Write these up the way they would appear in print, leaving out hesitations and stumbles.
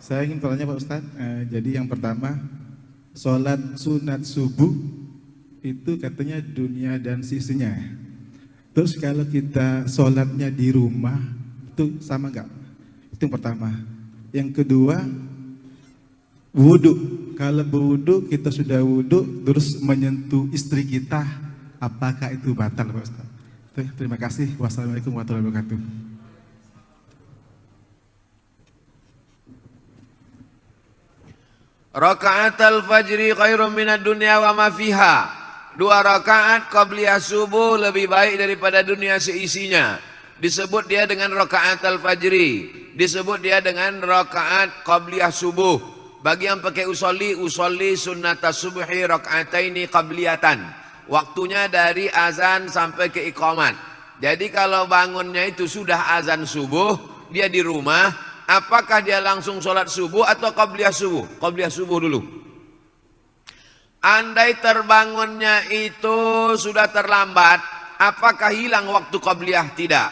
Saya ingin bertanya Pak Ustadz, jadi yang pertama, sholat sunat subuh itu katanya dunia dan sisinya. Terus kalau kita sholatnya di rumah, itu sama nggak? Itu yang pertama. Yang kedua, wudhu. Kalau berwudhu, kita sudah wudhu, terus menyentuh istri kita, apakah itu batal Pak Ustadz? Terima kasih. Wassalamualaikum warahmatullahi wabarakatuh. Raka'atul fajri khairum minad dunya wa ma fiha. 2 rakaat qabliyah subuh lebih baik daripada dunia seisinya. Disebut dia dengan raka'atul fajri, disebut dia dengan rakaat qabliyah subuh. Bagi yang pakai usolli sunnatas subhi raka'ataini qabliyatan. Waktunya dari azan sampai ke iqamat. Jadi kalau bangunnya itu sudah azan subuh, dia di rumah, apakah dia langsung sholat subuh atau qabliyah subuh? Qabliyah subuh dulu. Andai terbangunnya itu sudah terlambat, apakah hilang waktu qabliyah? Tidak.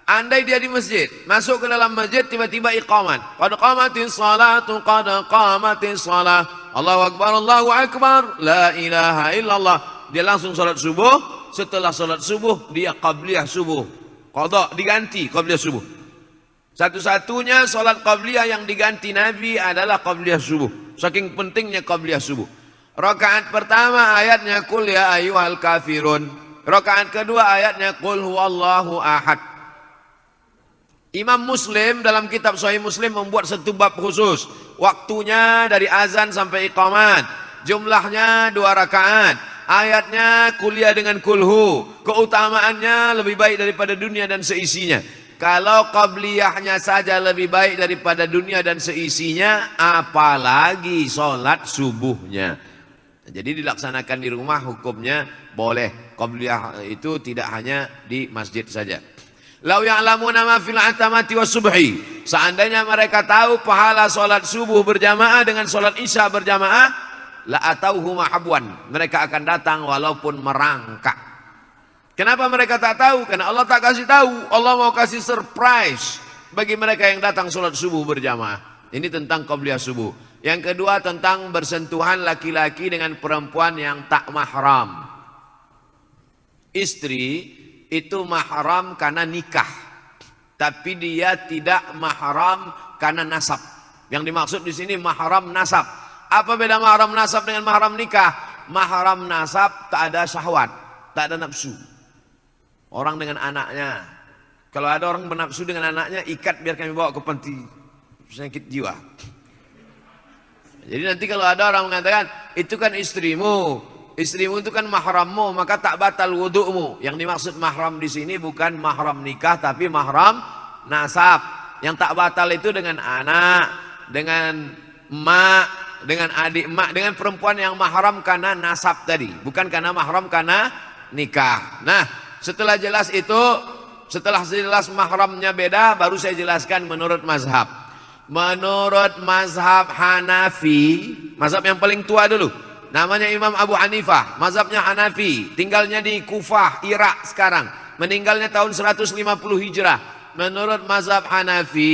Andai dia di masjid, masuk ke dalam masjid, tiba-tiba iqamat. Qad qamatis salatu, qad qamatis salah. Allahu akbar, Allahu akbar, la ilaha illallah. Dia langsung sholat subuh. Setelah sholat subuh, dia qabliyah subuh. Qadha diganti qabliyah subuh. Satu-satunya solat qabliyah yang diganti Nabi adalah qabliyah subuh. Saking pentingnya qabliyah subuh. Rakaat pertama ayatnya qul ya ayyuhal kafirun. Rakaat kedua ayatnya qul huwallahu ahad. Imam Muslim dalam kitab Sahih Muslim membuat satu bab khusus. Waktunya dari azan sampai iqamat. Jumlahnya 2 rakaat. Ayatnya kuliah dengan kulhu. Keutamaannya lebih baik daripada dunia dan seisinya. Kalau qabliyahnya saja lebih baik daripada dunia dan seisinya, apalagi sholat subuhnya. Jadi dilaksanakan di rumah hukumnya boleh. Qabliyah itu tidak hanya di masjid saja. Lau ya'lamuna ma fil atamati was subhi. Seandainya mereka tahu pahala sholat subuh berjamaah dengan sholat isya berjamaah, la atauhu mahabwan. Mereka akan datang walaupun merangkak. Kenapa mereka tak tahu? Karena Allah tak kasih tahu. Allah mau kasih surprise bagi mereka yang datang sholat subuh berjamaah. Ini tentang qabliyah subuh. Yang kedua tentang bersentuhan laki-laki dengan perempuan yang tak mahram. Istri itu mahram karena nikah, tapi dia tidak mahram karena nasab. Yang dimaksud di sini mahram nasab. Apa beda mahram nasab dengan mahram nikah? Mahram nasab tak ada syahwat, tak ada nafsu. Orang dengan anaknya, kalau ada orang bernafsu dengan anaknya, ikat biar kami bawa ke panti sakit jiwa. Jadi nanti kalau ada orang mengatakan itu kan istrimu, istrimu itu kan mahrammu, maka tak batal wudu'mu. Yang dimaksud mahram di sini bukan mahram nikah, tapi mahram nasab. Yang tak batal itu dengan anak, dengan emak, dengan adik emak, dengan perempuan yang mahram karena nasab tadi, bukan karena mahram karena nikah. Nah, setelah jelas itu, setelah jelas mahramnya beda, baru saya jelaskan menurut mazhab. Menurut mazhab Hanafi, mazhab yang paling tua dulu, namanya Imam Abu Hanifah, mazhabnya Hanafi, tinggalnya di Kufah, Irak sekarang, meninggalnya tahun 150 Hijrah. Menurut mazhab Hanafi,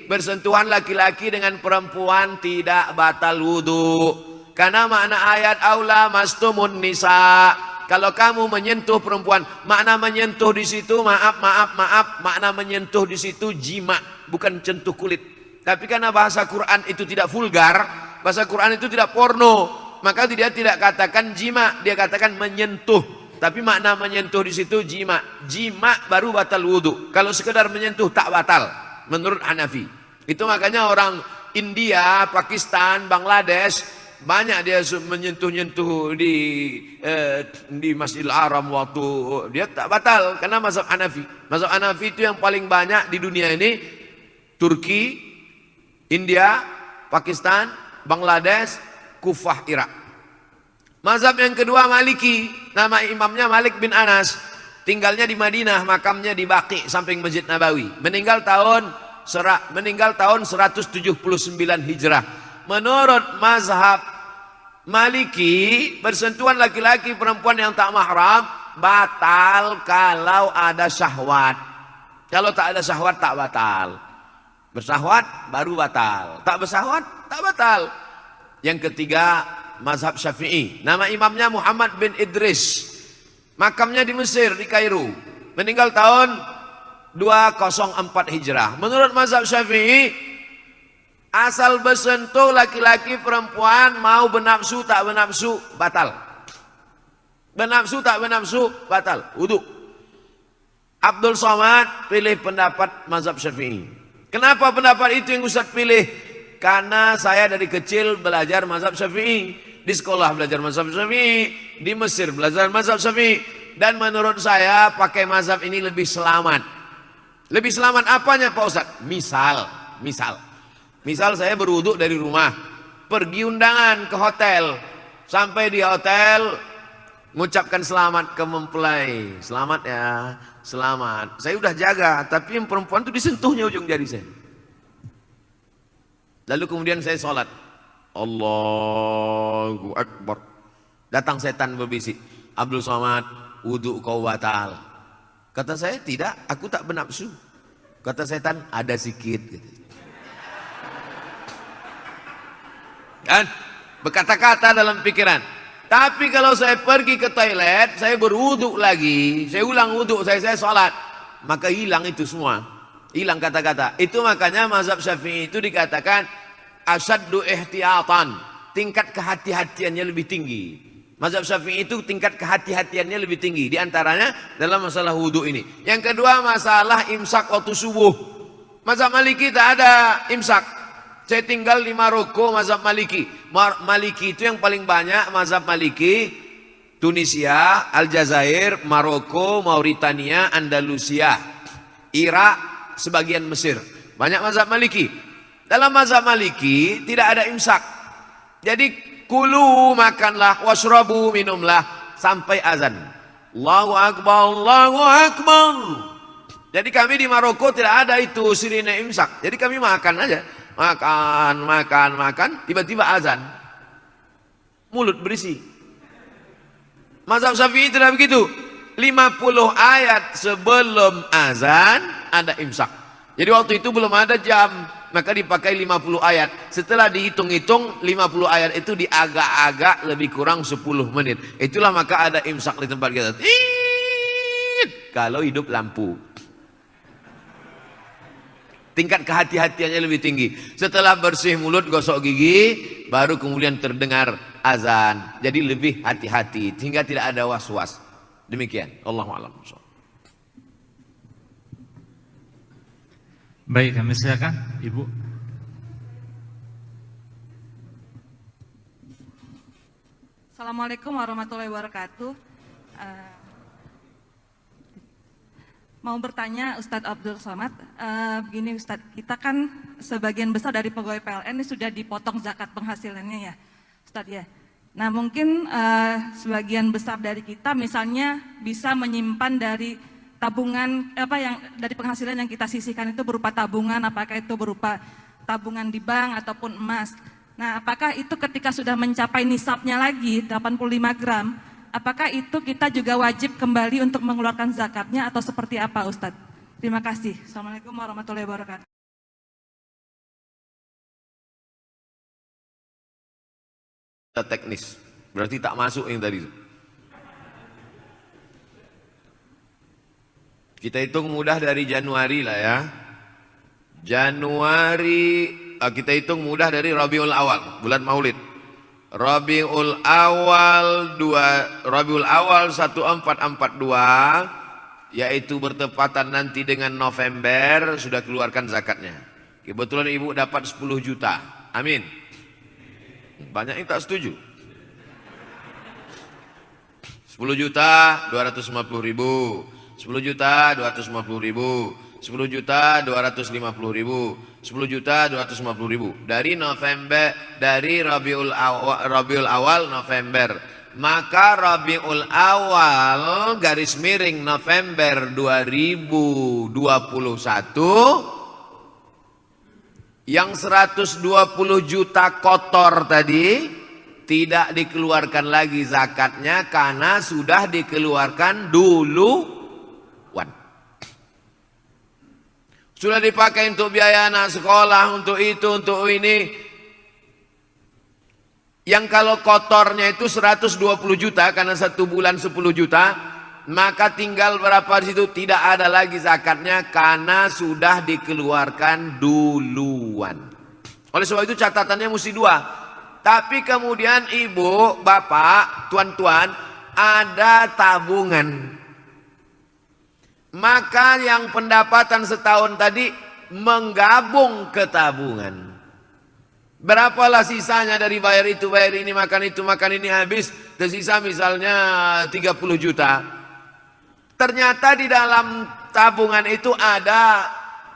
bersentuhan laki-laki dengan perempuan tidak batal wudu. Karena makna ayat aula mastumun nisa. Kalau kamu menyentuh perempuan, makna menyentuh di situ, makna menyentuh di situ jima, bukan sentuh kulit. Tapi karena bahasa Quran itu tidak vulgar, bahasa Quran itu tidak porno, maka dia tidak katakan jima, dia katakan menyentuh. Tapi makna menyentuh di situ jima, jima baru batal wudu. Kalau sekedar menyentuh tak batal, menurut Hanafi. Itu makanya orang India, Pakistan, Bangladesh banyak dia menyentuh-nyentuh di Masjidil Haram waktu dia tak batal karena mazhab Hanafi. Mazhab Hanafi itu yang paling banyak di dunia ini, Turki, India, Pakistan, Bangladesh, Kufah, Irak. Mazhab yang kedua Maliki, nama imamnya Malik bin Anas, tinggalnya di Madinah, makamnya di Baqi samping Masjid Nabawi. Meninggal tahun 179 Hijrah. Menurut mazhab Maliki, bersentuhan laki-laki perempuan yang tak mahram batal kalau ada syahwat. Kalau tak ada syahwat tak batal. Bersahwat baru batal. Tak bersahwat tak batal. Yang ketiga mazhab Syafi'i. Nama imamnya Muhammad bin Idris. Makamnya di Mesir, di Kairo. Meninggal tahun 204 Hijrah. Menurut mazhab Syafi'i, asal bersentuh laki-laki perempuan mau bernafsu tak bernafsu batal. Bernafsu tak bernafsu batal. Wudu. Abdul Somad pilih pendapat mazhab Syafi'i. Kenapa pendapat itu yang Ustaz pilih? Karena saya dari kecil belajar mazhab Syafi'i. Di sekolah belajar mazhab Syafi'i, di Mesir belajar mazhab Syafi'i, dan menurut saya pakai mazhab ini lebih selamat. Lebih selamat apanya Pak Ustaz? Misal saya berwudu dari rumah, pergi undangan ke hotel, sampai di hotel mengucapkan selamat ke mempelai, selamat ya, selamat. Saya udah jaga, tapi yang perempuan itu disentuhnya ujung jari saya. Lalu kemudian saya sholat, Allahu Akbar. Datang setan berbisik, Abdul Somad, wudu kau batal. Kata saya, tidak, aku tak bernafsu. Kata setan, ada sikit gitu. Kan? Berkata-kata dalam pikiran. Tapi kalau saya pergi ke toilet, saya berwudu lagi, saya ulang wudu, saya sholat, maka hilang itu semua. Hilang kata-kata. Itu makanya mazhab Syafi'i itu dikatakan asyaddu ihtiyatan, tingkat kehati-hatiannya lebih tinggi. Mazhab Syafi'i itu tingkat kehati-hatiannya lebih tinggi. Di antaranya dalam masalah wudu ini. Yang kedua masalah imsak waktu subuh. Mazhab Maliki tak ada imsak. Saya tinggal di Maroko, mazhab Maliki. Maliki itu yang paling banyak mazhab Maliki. Tunisia, Aljazair, Maroko, Mauritania, Andalusia, Irak, sebagian Mesir. Banyak mazhab Maliki. Dalam mazhab Maliki tidak ada imsak. Jadi kulu makanlah, washrabu minumlah sampai azan. Allahu Akbar, Allahu Akbar. Jadi kami di Maroko tidak ada itu sirine imsak. Jadi kami makan aja. Makan, tiba-tiba azan. Mulut berisi. Mazhab Syafi'i tidak begitu. 50 ayat sebelum azan ada imsak. Jadi waktu itu belum ada jam, maka dipakai 50 ayat. Setelah dihitung-hitung 50 ayat itu diagak-agak lebih kurang 10 menit. Itulah maka ada imsak di tempat kita. Kalau hidup lampu. Tingkat kehati-hatiannya lebih tinggi. Setelah bersih mulut, gosok gigi, baru kemudian terdengar azan. Jadi lebih hati-hati sehingga tidak ada was-was. Demikian. Allahu a'lam. Baik, kami silakan Ibu. Assalamualaikum warahmatullahi wabarakatuh. Mau bertanya Ustadz Abdul Somad, begini Ustadz, kita kan sebagian besar dari pegawai PLN ini sudah dipotong zakat penghasilannya ya Ustadz ya. Nah mungkin sebagian besar dari kita misalnya bisa menyimpan dari tabungan yang dari penghasilan yang kita sisihkan itu berupa tabungan, apakah itu berupa tabungan di bank ataupun emas. Nah apakah itu ketika sudah mencapai nisabnya lagi 85 gram, apakah itu kita juga wajib kembali untuk mengeluarkan zakatnya atau seperti apa Ustadz? Terima kasih. Assalamualaikum warahmatullahi wabarakatuh. Teknis, berarti tak masuk yang tadi. Kita hitung mudah dari Januari lah ya. Januari, kita hitung mudah dari Rabiul Awal, bulan Maulid. Rabiul Awal 1442, yaitu bertepatan nanti dengan November, sudah keluarkan zakatnya. Kebetulan ibu dapat 10 juta. Amin. Banyak yang tak setuju. 10 juta 250 ribu, 10 juta 250 ribu, 10 juta 250 ribu, 10 juta 250 ribu. Dari November, dari Rabiul Awal November. Maka Rabiul Awal garis miring November 2021, yang 120 juta kotor tadi tidak dikeluarkan lagi zakatnya karena sudah dikeluarkan duluan. Sudah dipakai untuk biaya anak sekolah, untuk itu, untuk ini. Yang kalau kotornya itu 120 juta karena 1 bulan 10 juta, maka tinggal berapa di situ tidak ada lagi zakatnya karena sudah dikeluarkan duluan. Oleh sebab itu catatannya mesti 2. Tapi kemudian ibu, bapak, tuan-tuan, ada tabungan. Maka yang pendapatan setahun tadi menggabung ke tabungan. Berapalah sisanya dari bayar itu, bayar ini, makan itu, makan ini habis. Tersisa misalnya 30 juta. Ternyata di dalam tabungan itu ada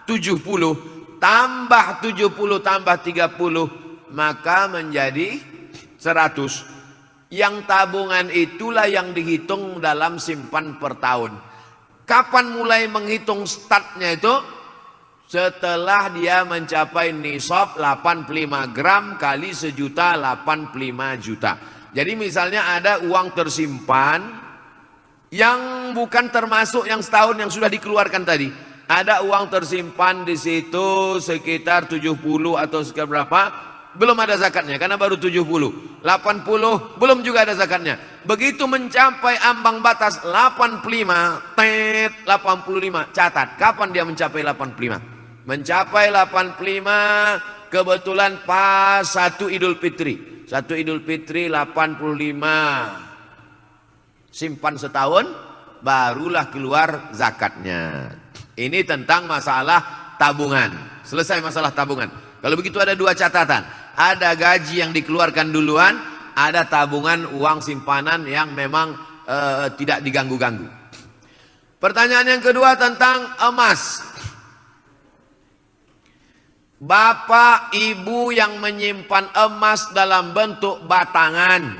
70. Tambah 70 tambah 30. Maka menjadi 100. Yang tabungan itulah yang dihitung dalam simpan per tahun. Kapan mulai menghitung startnya itu? Setelah dia mencapai nisab 85 gram kali 1.085 juta. Jadi misalnya ada uang tersimpan yang bukan termasuk yang setahun yang sudah dikeluarkan tadi. Ada uang tersimpan di situ sekitar 70 atau sekitar berapa? Belum ada zakatnya karena baru 70. 80 belum juga ada zakatnya. Begitu mencapai ambang batas 85, 85, catat kapan dia mencapai 85. Mencapai 85 kebetulan pas 1 Idul Fitri. 1 Idul Fitri 85. Simpan setahun barulah keluar zakatnya. Ini tentang masalah tabungan. Selesai masalah tabungan. Kalau begitu ada 2 catatan. Ada gaji yang dikeluarkan duluan, ada tabungan uang simpanan yang memang tidak diganggu-ganggu. Pertanyaan yang kedua tentang emas. Bapak ibu yang menyimpan emas dalam bentuk batangan,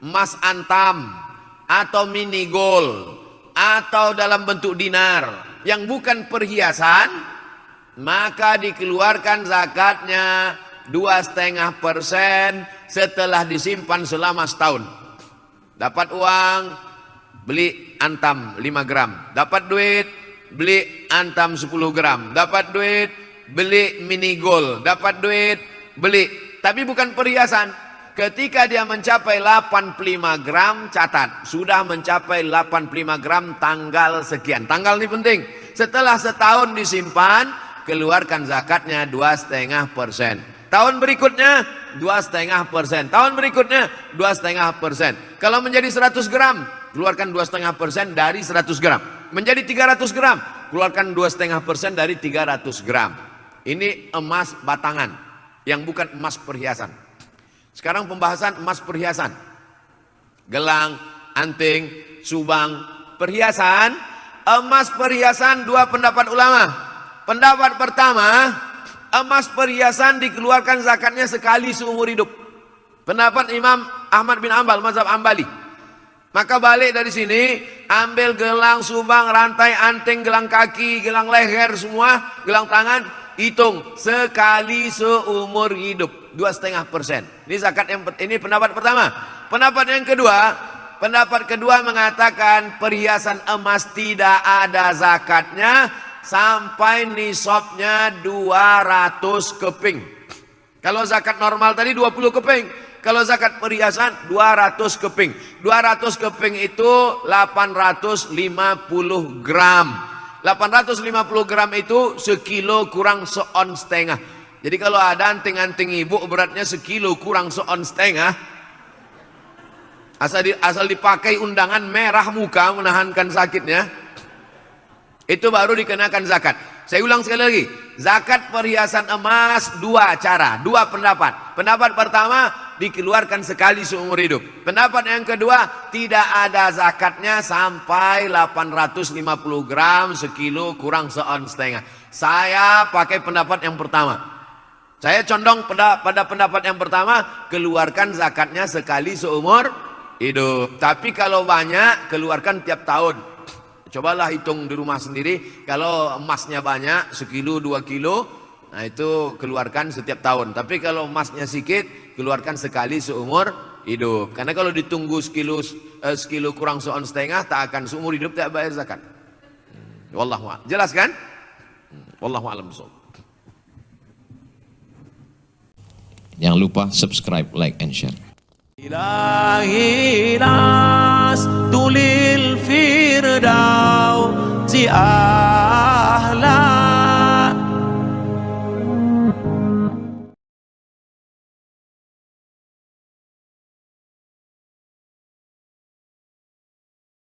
emas antam atau mini gold atau dalam bentuk dinar yang bukan perhiasan, maka dikeluarkan zakatnya 2,5% setelah disimpan selama setahun. Dapat uang, beli antam 5 gram. Dapat duit, beli antam 10 gram. Dapat duit, beli mini gold. Dapat duit, beli. Tapi bukan perhiasan. Ketika dia mencapai 85 gram, catat. Sudah mencapai 85 gram tanggal sekian. Tanggal ini penting. Setelah setahun disimpan, keluarkan zakatnya 2,5%. Tahun berikutnya 2,5%. Tahun berikutnya 2,5%. Kalau menjadi 100 gram, keluarkan 2,5% dari 100 gram. Menjadi 300 gram, keluarkan 2,5% dari 300 gram. Ini emas batangan yang bukan emas perhiasan. Sekarang pembahasan emas perhiasan. Gelang, anting, subang, perhiasan. Emas perhiasan 2 pendapat ulama. Pendapat pertama, emas perhiasan dikeluarkan zakatnya sekali seumur hidup. Pendapat Imam Ahmad bin Ambal, mazhab Ambali. Maka balik dari sini, ambil gelang, subang, rantai, anting, gelang kaki, gelang leher, semua, gelang tangan, hitung sekali seumur hidup 2,5%. Ini zakat ini pendapat pertama. Pendapat yang kedua, pendapat kedua mengatakan perhiasan emas tidak ada zakatnya sampai nisabnya 200 keping. Kalau zakat normal tadi 20 keping. Kalau zakat perhiasan 200 keping. 200 keping itu 850 gram. 850 gram itu sekilo kurang seon setengah. Jadi kalau ada anting-anting ibu beratnya sekilo kurang seon setengah, asal dipakai undangan merah muka menahankan sakitnya, itu baru dikenakan zakat. Saya ulang sekali lagi, zakat perhiasan emas 2 cara, 2 pendapat. Pendapat pertama, dikeluarkan sekali seumur hidup. Pendapat yang kedua, tidak ada zakatnya sampai 850 gram sekilo kurang seon setengah. Saya pakai pendapat yang pertama. Saya condong pada pendapat yang pertama, keluarkan zakatnya sekali seumur hidup. Tapi kalau banyak, keluarkan tiap tahun. Cobalah hitung di rumah sendiri, kalau emasnya banyak, sekilo 2 kilo, nah itu keluarkan setiap tahun. Tapi kalau emasnya sedikit, keluarkan sekali seumur hidup. Karena kalau ditunggu sekilo kurang seon setengah, tak akan seumur hidup tak bayar zakat. Wallahu a'lam. Jelas kan? Wallahu a'lam bishawab. Jangan lupa subscribe, like, and share. إلهي ناس دول الفردوس